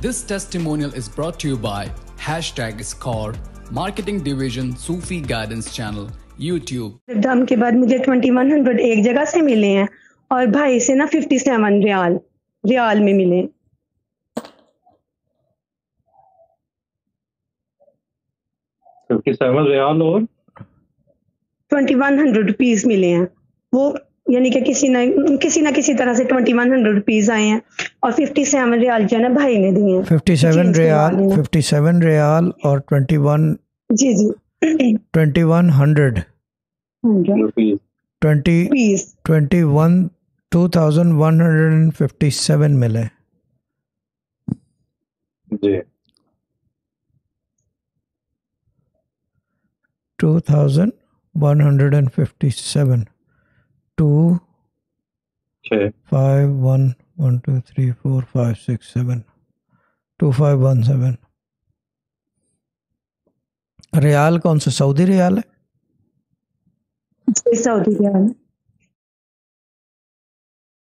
This testimonial is brought to you by #Score, Marketing Division Sufi Guidance Channel, YouTube. दम के बाद मुझे 2100 एक जगह से मिले हैं और भाई से ना 57 रियाल में मिले। 57 रियाल और 2100 रुपीस मिले हैं। वो यानी कि किसी ना किसी तरह से 2100 रुपीस आए हैं और 57 रियाल जो है ना भाई ने दिए हैं। 57 रियाल और 21 जी 2100 2157 मिले जी 2157 2 5 1 1 2 3 4 5 6 7 2517। रियाल कौन सा? सऊदी रियाल है? सऊदी रियाल।